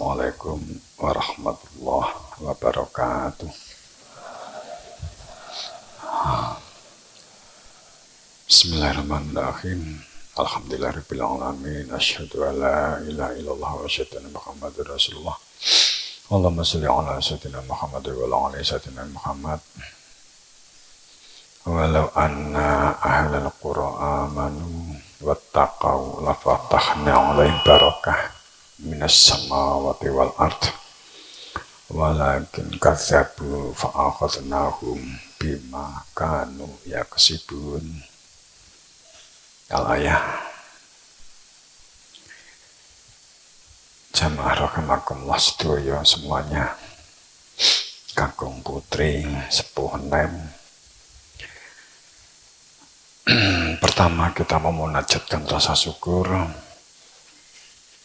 Assalamualaikum warahmatullahi wabarakatuh. Bismillahirrahmanirrahim. Alhamdulillahirabbil alamin. Asyhadu an la ilaha illallah wa asyhadu anna Muhammadar Rasulullah. Allahumma shalli ala sayyidina Muhammad wa ala ali sayyidina Muhammad. Walau anna ahlal qura amanu wattaqau la fatahna 'alaihim barakah minas samawati wal ard walakin kadzabu fa akhadnahum bima kanu yaksibun. Al-ayah. Jamaah rahimakumullah sedaya semuanya, kakung putri sepuh nem. Pertama kita memunajatkan rasa syukur,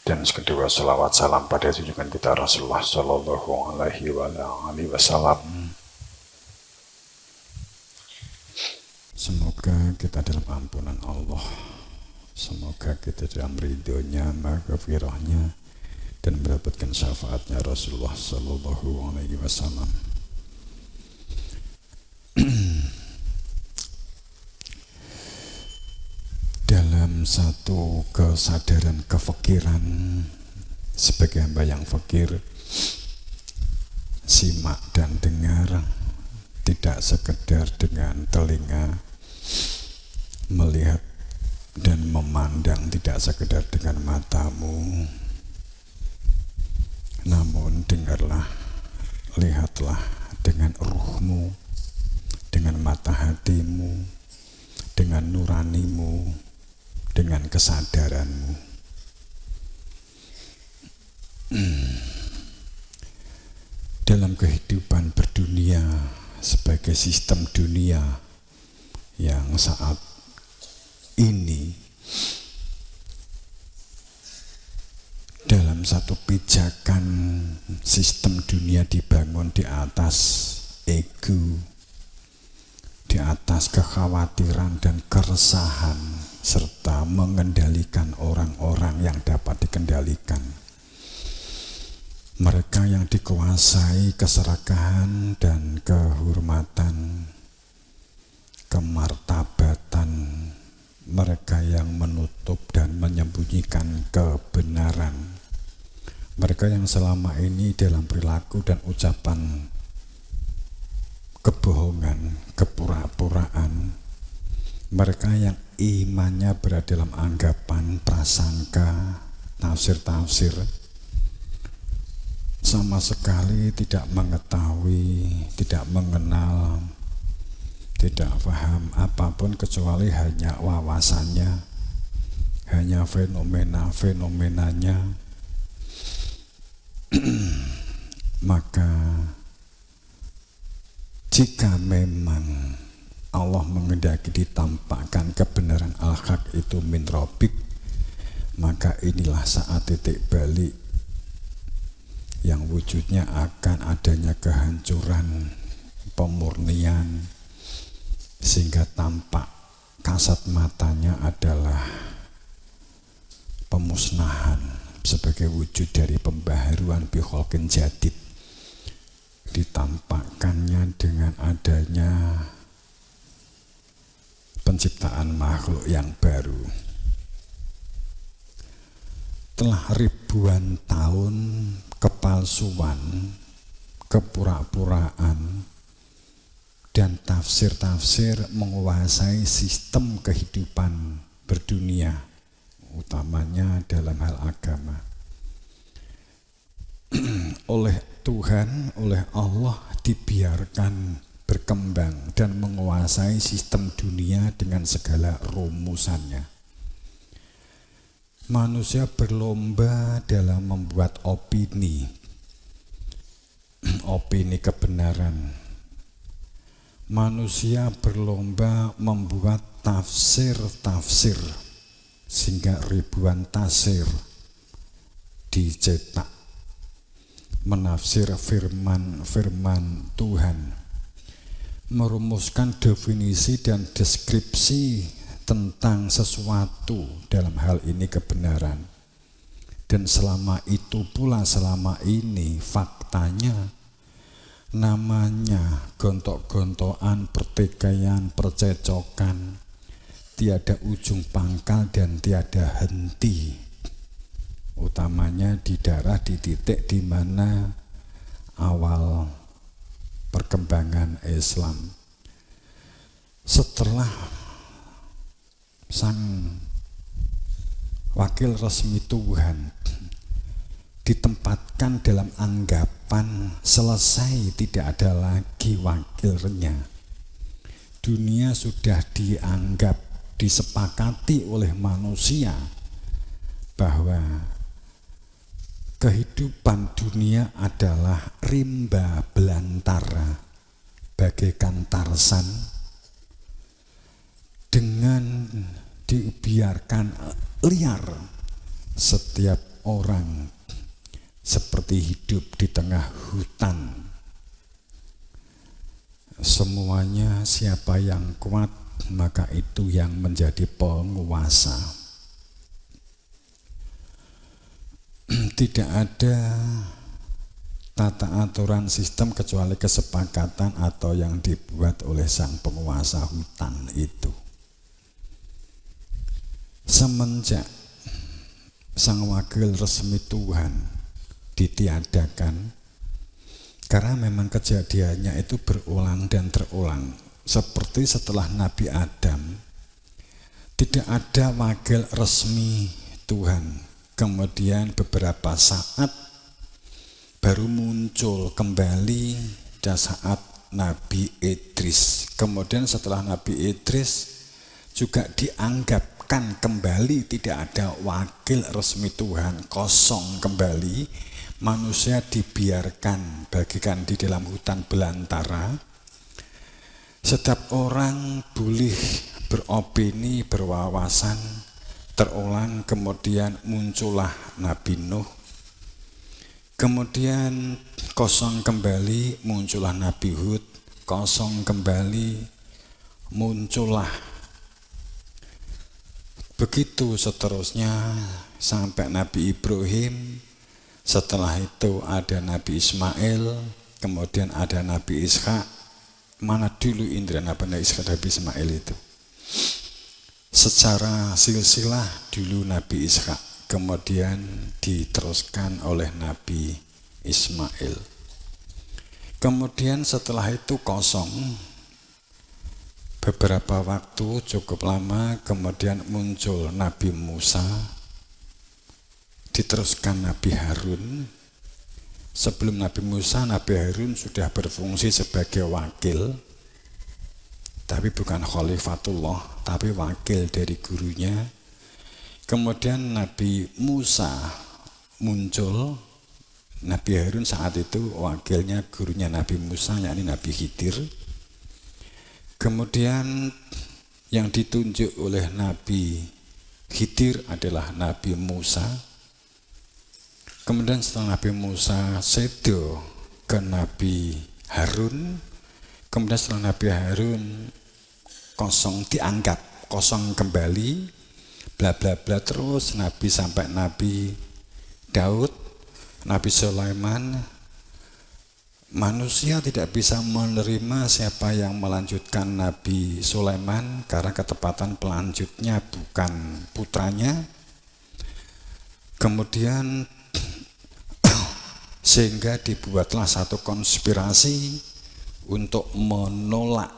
dan kedua salawat salam pada junjungan kita Rasulullah Shallallahu Alaihi Wasallam. Semoga kita dalam ampunan Allah, semoga kita dalam ridhonya, maghfirahnya, dan mendapatkan syafaatnya Rasulullah Shallallahu Alaihi Wasallam. Dalam satu kesadaran kefikiran sebagai hamba yang fakir, simak dan dengar, tidak sekedar dengan telinga, melihat dan memandang tidak sekedar dengan matamu, namun dengarlah, lihatlah dengan ruhmu, dengan mata hatimu, dengan nuranimu, dengan kesadaranmu. Dalam kehidupan berdunia sebagai sistem dunia yang saat ini dalam satu pijakan sistem dunia dibangun di atas ego, di atas kekhawatiran dan keresahan, serta mengendalikan orang-orang yang dapat dikendalikan. Mereka yang dikuasai keserakahan dan kehormatan, kemartabatan, mereka yang menutup dan menyembunyikan kebenaran, mereka yang selama ini dalam perilaku dan ucapan kebohongan, kepura-puraan, mereka yang imannya berada dalam anggapan, prasangka, tafsir-tafsir, sama sekali tidak mengetahui, tidak mengenal, tidak paham apapun kecuali hanya wawasannya, hanya fenomena-fenomenanya. Maka jika memang Allah mengendaki ditampakkan kebenaran al-haq itu min rabbik, maka inilah saat titik balik yang wujudnya akan adanya kehancuran, pemurnian, sehingga tampak kasat matanya adalah pemusnahan sebagai wujud dari pembaharuan bi khalqin jadid, ditampakkannya dengan adanya penciptaan makhluk yang baru. Telah ribuan tahun kepalsuan, kepura-puraan, dan tafsir-tafsir menguasai sistem kehidupan berdunia, utamanya dalam hal agama. Oleh Tuhan, oleh Allah dibiarkan berkembang dan menguasai sistem dunia dengan segala rumusannya. Manusia berlomba dalam membuat opini kebenaran. Manusia berlomba membuat tafsir-tafsir, sehingga ribuan tafsir dicetak menafsir firman Tuhan, merumuskan definisi dan deskripsi tentang sesuatu, dalam hal ini kebenaran, Dan selama itu pula, selama ini faktanya namanya gontok-gontokan, pertikaian, percecokan, tiada ujung pangkal dan tiada henti. Utamanya di daerah, di titik di mana awal perkembangan Islam. Setelah sang wakil resmi Tuhan ditempatkan dalam anggapan selesai, tidak ada lagi wakilnya, dunia sudah dianggap, disepakati oleh manusia bahwa kehidupan dunia adalah rimba belantara bagaikan Tarsan, dengan dibiarkan liar setiap orang seperti hidup di tengah hutan. Semuanya siapa yang kuat maka itu yang menjadi penguasa. Tidak ada tata aturan sistem kecuali kesepakatan atau yang dibuat oleh sang penguasa hutan itu. Semenjak sang wakil resmi Tuhan ditiadakan, karena memang kejadiannya itu berulang dan terulang. Seperti setelah Nabi Adam, tidak ada wakil resmi Tuhan. Kemudian beberapa saat baru muncul kembali pada saat Nabi Idris. Kemudian setelah Nabi Idris juga dianggapkan kembali tidak ada wakil resmi Tuhan, kosong kembali. Manusia dibiarkan bagikan di dalam hutan belantara. Setiap orang boleh beropini, berwawasan, terulang. Kemudian muncullah Nabi Nuh. Kemudian kosong kembali, muncullah Nabi Hud. Kosong kembali, muncullah. Begitu seterusnya sampai Nabi Ibrahim. Setelah itu ada Nabi Ismail, kemudian ada Nabi Ishak. Mana dulu indra Nabi Ishak, Nabi Ismail itu? Secara silsilah dulu Nabi Ishak, kemudian diteruskan oleh Nabi Ismail. Kemudian setelah itu kosong. Beberapa waktu cukup lama, kemudian muncul Nabi Musa. Diteruskan Nabi Harun. Sebelum Nabi Musa, Nabi Harun sudah berfungsi sebagai wakil, tapi bukan khalifatullah, tapi wakil dari gurunya. Kemudian Nabi Musa muncul. Nabi Harun saat itu wakilnya gurunya Nabi Musa, yakni Nabi Khidir. Kemudian yang ditunjuk oleh Nabi Khidir adalah Nabi Musa. Kemudian setelah Nabi Musa sedo ke Nabi Harun, kemudian setelah Nabi Harun kosong, dianggap kosong kembali, bla bla bla terus Nabi sampai Nabi Daud, Nabi Sulaiman. Manusia tidak bisa menerima siapa yang melanjutkan Nabi Sulaiman karena ketepatan pelanjutnya bukan putranya. Kemudian sehingga dibuatlah satu konspirasi untuk menolak,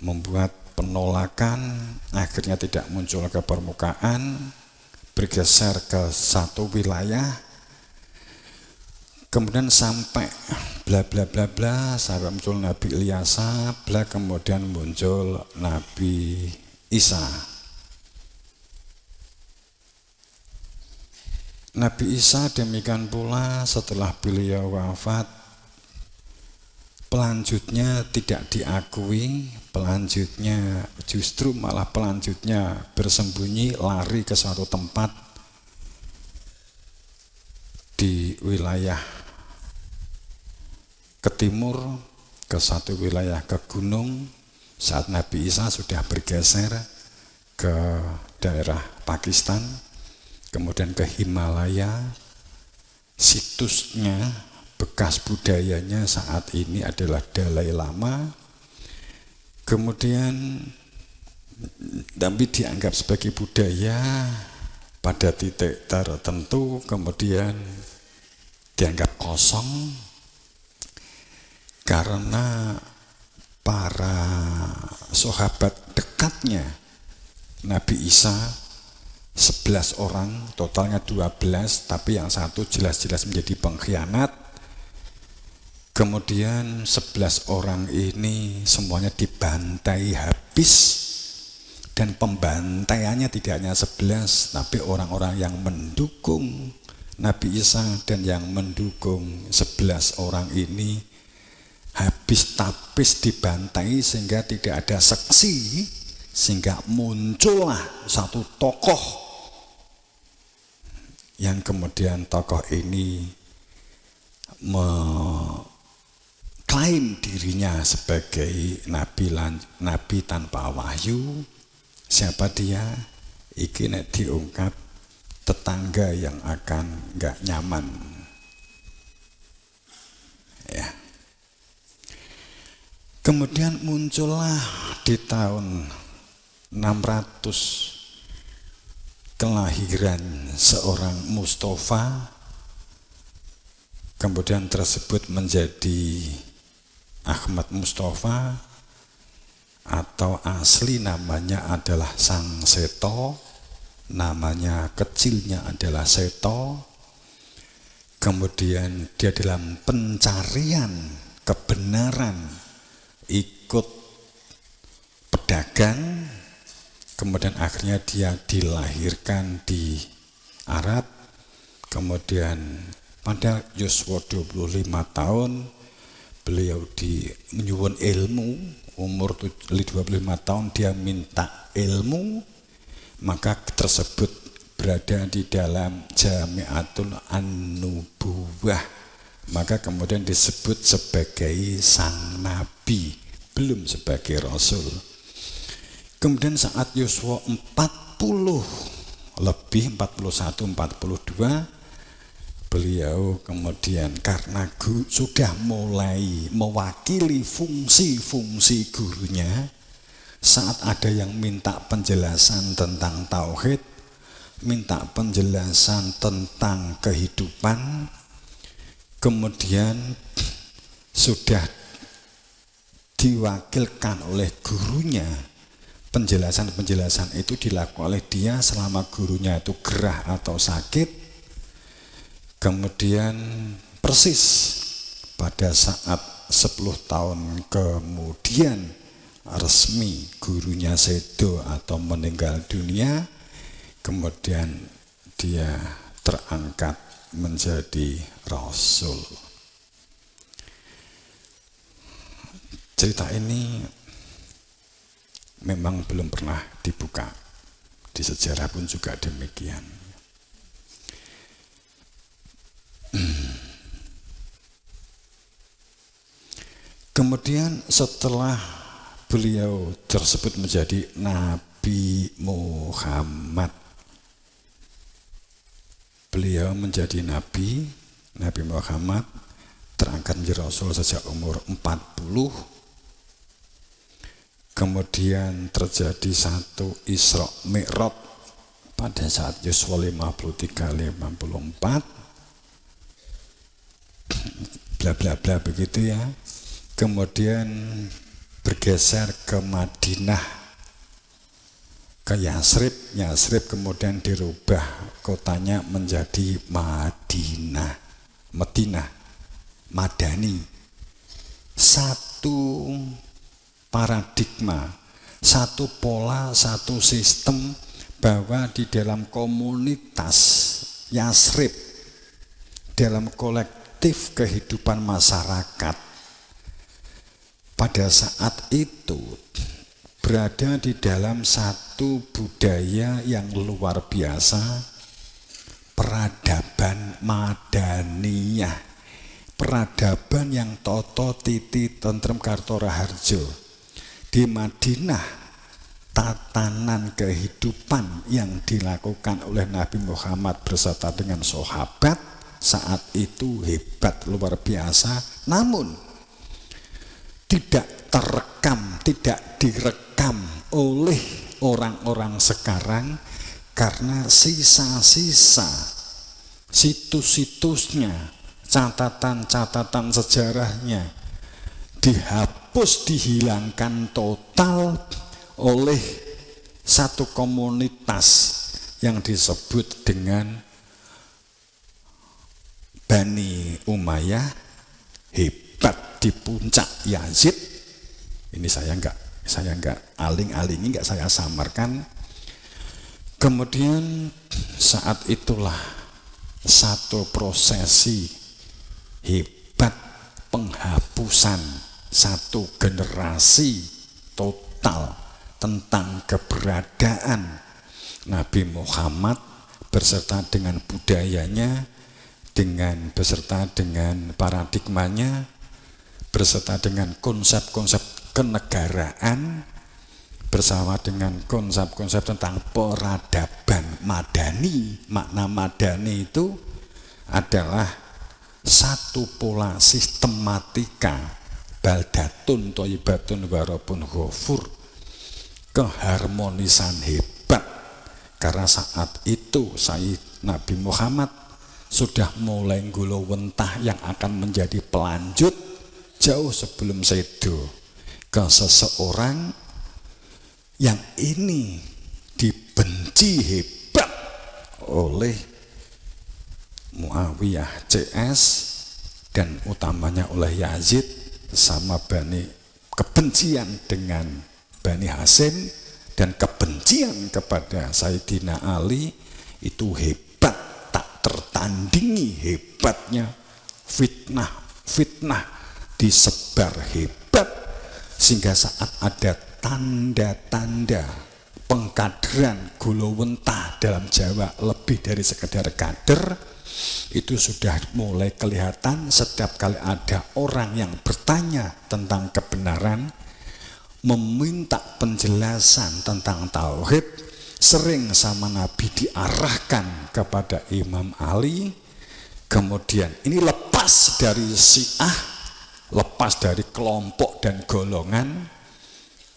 membuat penolakan, akhirnya tidak muncul ke permukaan, bergeser ke satu wilayah, kemudian sampai bla bla bla bla, sampai muncul Nabi Ilyasa, bla, kemudian muncul Nabi Isa. Nabi Isa demikian pula setelah beliau wafat, pelanjutnya tidak diakui, pelanjutnya justru malah pelanjutnya bersembunyi, lari ke suatu tempat di wilayah ke timur, ke satu wilayah ke gunung, saat Nabi Isa sudah bergeser ke daerah Pakistan. kemudian ke Himalaya. Situsnya, bekas budayanya saat ini adalah Dalai Lama. Kemudian tapi dianggap sebagai budaya pada titik tertentu, kemudian dianggap kosong karena para sahabat dekatnya Nabi Isa 11 orang, totalnya 12, tapi yang satu jelas-jelas menjadi pengkhianat. Kemudian 11 orang ini semuanya dibantai habis, dan pembantaiannya tidak hanya 11, tapi orang-orang yang mendukung Nabi Isa dan yang mendukung 11 orang ini habis tapis dibantai sehingga tidak ada saksi, sehingga muncullah satu tokoh yang kemudian tokoh ini mengklaim dirinya sebagai nabi tanpa wahyu. Siapa dia? Iki nek diungkap tetangga yang akan nggak nyaman. Ya. Kemudian muncullah di tahun 600 kelahiran seorang Mustafa, kemudian tersebut menjadi Ahmad Mustafa, atau asli namanya adalah Sang Seto, namanya kecilnya adalah Seto. Kemudian dia dalam pencarian kebenaran ikut pedagang. Kemudian akhirnya dia dilahirkan di Arab. Kemudian pada yuswa 25 tahun beliau menyuwun ilmu. Umur 25 tahun dia minta ilmu, maka tersebut berada di dalam Jami'atul An-Nubuwah. Maka kemudian disebut sebagai sang nabi, belum sebagai rasul. Kemudian saat yuswa 40 lebih, 41, 42, beliau kemudian karena sudah mulai mewakili fungsi-fungsi gurunya, saat ada yang minta penjelasan tentang tauhid, minta penjelasan tentang kehidupan, kemudian sudah diwakilkan oleh gurunya. Penjelasan-penjelasan itu dilakukan oleh dia selama gurunya itu gerah atau sakit. Kemudian persis pada saat 10 tahun kemudian resmi gurunya sedo atau meninggal dunia, kemudian dia terangkat menjadi rasul. Cerita ini memang belum pernah dibuka, di sejarah pun juga demikian. Kemudian setelah beliau tersebut menjadi Nabi Muhammad, beliau menjadi Nabi Muhammad terangkat menjadi Rasul sejak umur 40. Kemudian terjadi satu Isra Mi'raj pada saat yuswa 53-54, bla bla bla begitu ya. Kemudian bergeser ke Madinah, ke Yasrib kemudian dirubah kotanya menjadi Madinah, Madani. Satu paradigma, satu pola, satu sistem bahwa di dalam komunitas Yasrib, dalam kolektif kehidupan masyarakat pada saat itu berada di dalam satu budaya yang luar biasa, peradaban Madaniyah, peradaban yang toto titi tentrem karto raharjo. Di Madinah tatanan kehidupan yang dilakukan oleh Nabi Muhammad beserta dengan sahabat saat itu hebat luar biasa, namun tidak terekam, tidak direkam oleh orang-orang sekarang karena sisa-sisa situs-situsnya, catatan-catatan sejarahnya dihapus, dihilangkan total oleh satu komunitas yang disebut dengan Bani Umayyah, hebat di puncak Yazid. Ini saya enggak aling-alingi, enggak saya samarkan. Kemudian saat itulah satu prosesi hebat penghapusan satu generasi total tentang keberadaan Nabi Muhammad beserta dengan budayanya, beserta dengan paradigmanya, beserta dengan konsep-konsep kenegaraan, bersama dengan konsep-konsep tentang peradaban madani. Makna madani itu adalah satu pola sistematika, baldatun thayyibatun warabun ghafur, keharmonisan hebat. Karena saat itu Nabi Muhammad sudah mulai gulawentah yang akan menjadi pelanjut jauh sebelum sedo ke seseorang yang ini dibenci hebat oleh Muawiyah CS dan utamanya oleh Yazid sama kebencian dengan Bani Hasyim dan kebencian kepada Sayyidina Ali itu hebat, tak tertandingi hebatnya. Fitnah disebar hebat sehingga saat ada tanda-tanda pengkaderan gulawentah dalam Jawa lebih dari sekedar kader, itu sudah mulai kelihatan setiap kali ada orang yang bertanya tentang kebenaran, meminta penjelasan tentang tauhid, sering sama Nabi diarahkan kepada Imam Ali. Kemudian ini lepas dari Syiah, lepas dari kelompok dan golongan,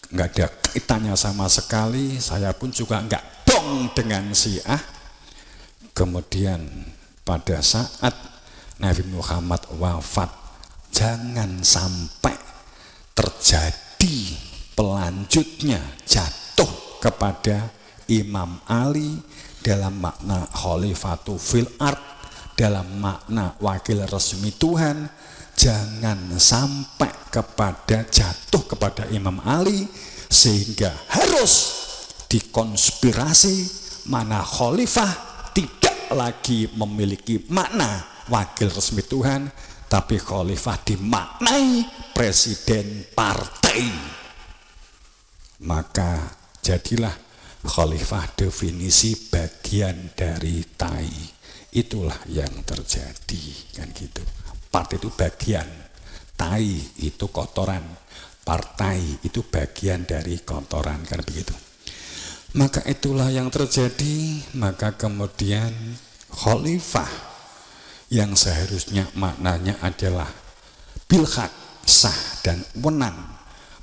nggak ada kaitannya sama sekali. Saya pun juga nggak dong dengan Syiah. Kemudian pada saat Nabi Muhammad wafat, jangan sampai terjadi pelanjutnya jatuh kepada Imam Ali dalam makna khalifatu fil ard, dalam makna wakil resmi Tuhan. Jangan sampai jatuh kepada Imam Ali sehingga harus dikonspirasi mana khalifah tidak lagi memiliki makna wakil resmi Tuhan, tapi khalifah dimaknai presiden partai. Maka jadilah khalifah definisi bagian dari tai. Itulah yang terjadi, kan gitu. Partai itu bagian, tai itu kotoran, partai itu bagian dari kotoran, kan begitu. Maka itulah yang terjadi. Maka kemudian khalifah yang seharusnya maknanya adalah bilhaq, sah dan wenang,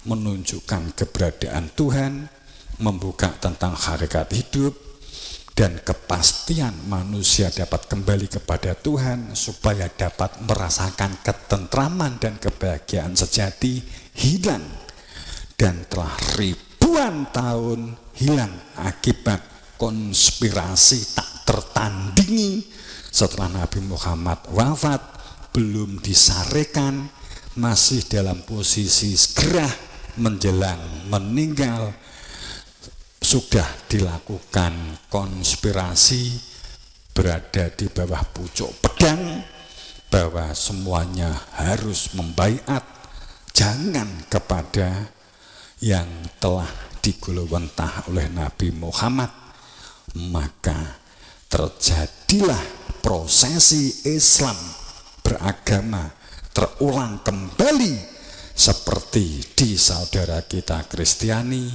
menunjukkan keberadaan Tuhan, membuka tentang hakikat hidup dan kepastian manusia dapat kembali kepada Tuhan supaya dapat merasakan ketentraman dan kebahagiaan sejati, hilang dan telah ribuan tahun hilang akibat konspirasi tak tertandingi. Setelah Nabi Muhammad wafat, belum disarekan, masih dalam posisi gerah menjelang meninggal, sudah dilakukan konspirasi, berada di bawah pucuk pedang bahwa semuanya harus membaiat jangan kepada yang telah digulawentah oleh Nabi Muhammad. Maka terjadilah prosesi Islam beragama terulang kembali seperti di saudara kita Kristiani,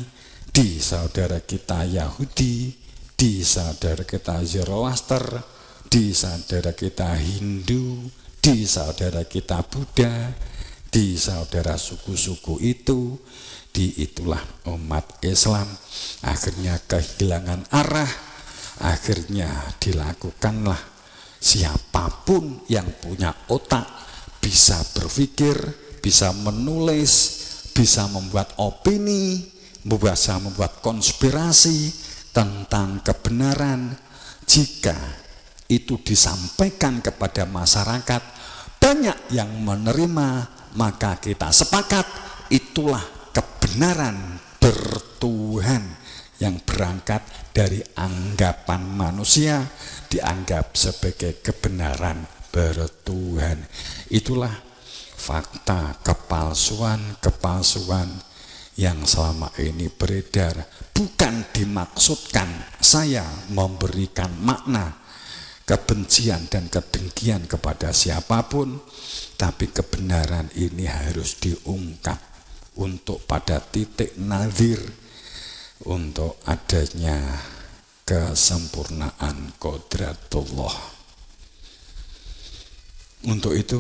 di saudara kita Yahudi, di saudara kita Zoroaster, di saudara kita Hindu, di saudara kita Buddha, di saudara suku-suku itu, di itulah umat Islam akhirnya kehilangan arah. Akhirnya dilakukanlah siapapun yang punya otak, bisa berpikir, bisa menulis, bisa membuat opini, bisa membuat konspirasi tentang kebenaran. Jika itu disampaikan kepada masyarakat, banyak yang menerima, maka kita sepakat itulah kebenaran bertuhan yang berangkat dari anggapan manusia, dianggap sebagai kebenaran bertuhan. Itulah fakta kepalsuan yang selama ini beredar. Bukan dimaksudkan saya memberikan makna kebencian dan kedengkian kepada siapapun, tapi kebenaran ini harus diungkap untuk pada titik nadir, untuk adanya kesempurnaan qodratullah. Untuk itu,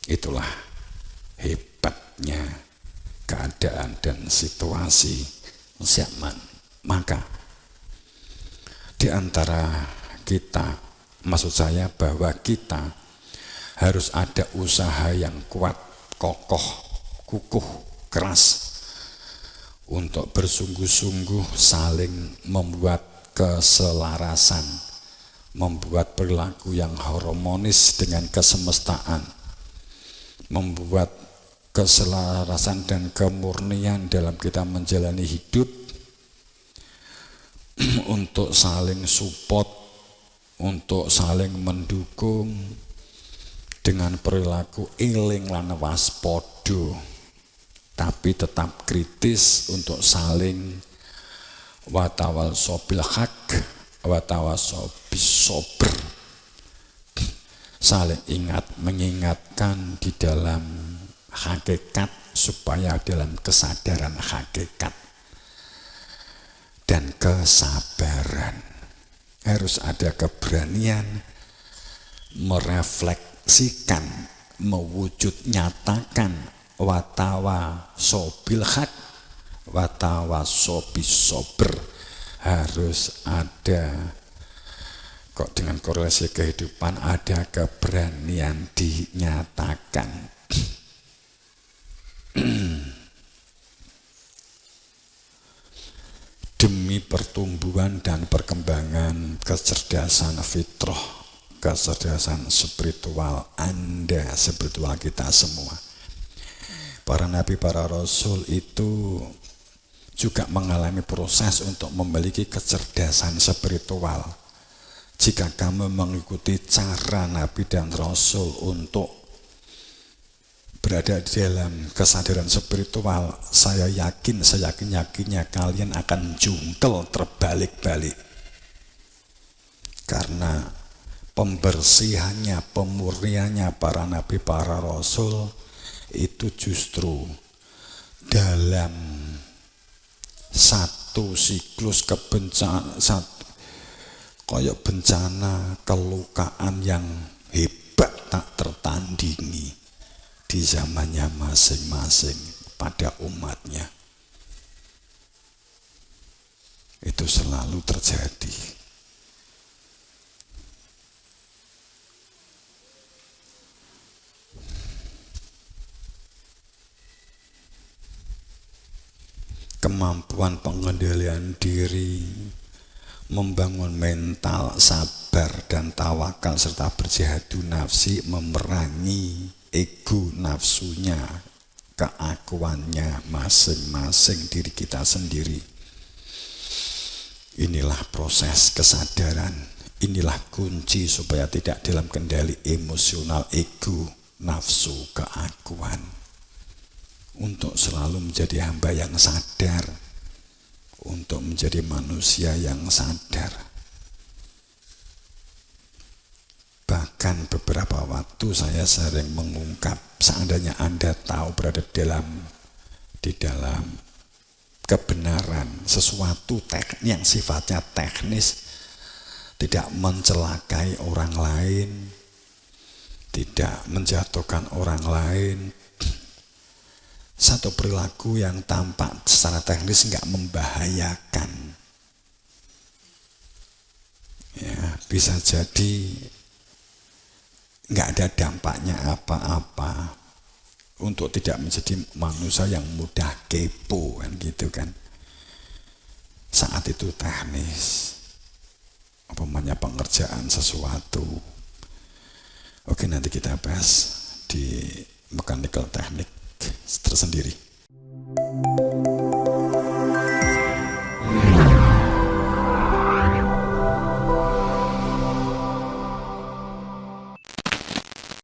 itulah hebatnya keadaan dan situasi zaman. Maka di antara kita, maksud saya bahwa kita harus ada usaha yang kuat, kokoh, kukuh, keras untuk bersungguh-sungguh saling membuat keselarasan, membuat perilaku yang harmonis dengan kesemestaan, membuat keselarasan dan kemurnian dalam kita menjalani hidup, untuk saling support, untuk saling mendukung dengan perilaku eling lan waspada, tapi tetap kritis untuk saling watawasau bil haq watawasau bis sabr, saling mengingatkan di dalam hakikat, supaya dalam kesadaran hakikat dan kesabaran harus ada keberanian merefleksikan, mewujud nyatakan watawasau bil haq watawasau bis sabr. Harus ada, kok dengan korelasi kehidupan, ada keberanian dinyatakan. Demi pertumbuhan dan perkembangan kecerdasan fitrah, kecerdasan spiritual Anda, spiritual kita semua. Para nabi, para rasul itu juga mengalami proses untuk memiliki kecerdasan spiritual. Jika kamu mengikuti cara nabi dan rasul untuk berada di dalam kesadaran spiritual, saya yakin, seyakin-yakinnya kalian akan jungkel terbalik-balik. Karena pembersihannya, pemurniannya para nabi, para rasul itu justru dalam satu siklus kebencana, kayak bencana kelukaan yang hebat tak tertandingi di zamannya masing-masing pada umatnya. Itu selalu terjadi. Kemampuan pengendalian diri, membangun mental sabar dan tawakal, serta berjihadu nafsi, memerangi ego nafsunya, keakuannya masing-masing diri kita sendiri. Inilah proses kesadaran, inilah kunci supaya tidak dalam kendali emosional ego, nafsu, keakuan. Untuk selalu menjadi hamba yang sadar, untuk menjadi manusia yang sadar. Bahkan beberapa waktu saya sering mengungkap, seandainya Anda tahu berada dalam di dalam kebenaran sesuatu yang sifatnya teknis, tidak mencelakai orang lain, tidak menjatuhkan orang lain, satu perilaku yang tampak secara teknis nggak membahayakan. Ya, bisa jadi nggak ada dampaknya apa-apa, untuk tidak menjadi manusia yang mudah kepo kan gitu kan. Saat itu teknis, umpamanya pengerjaan sesuatu. Oke, nanti kita bahas di mechanical teknik tersendiri.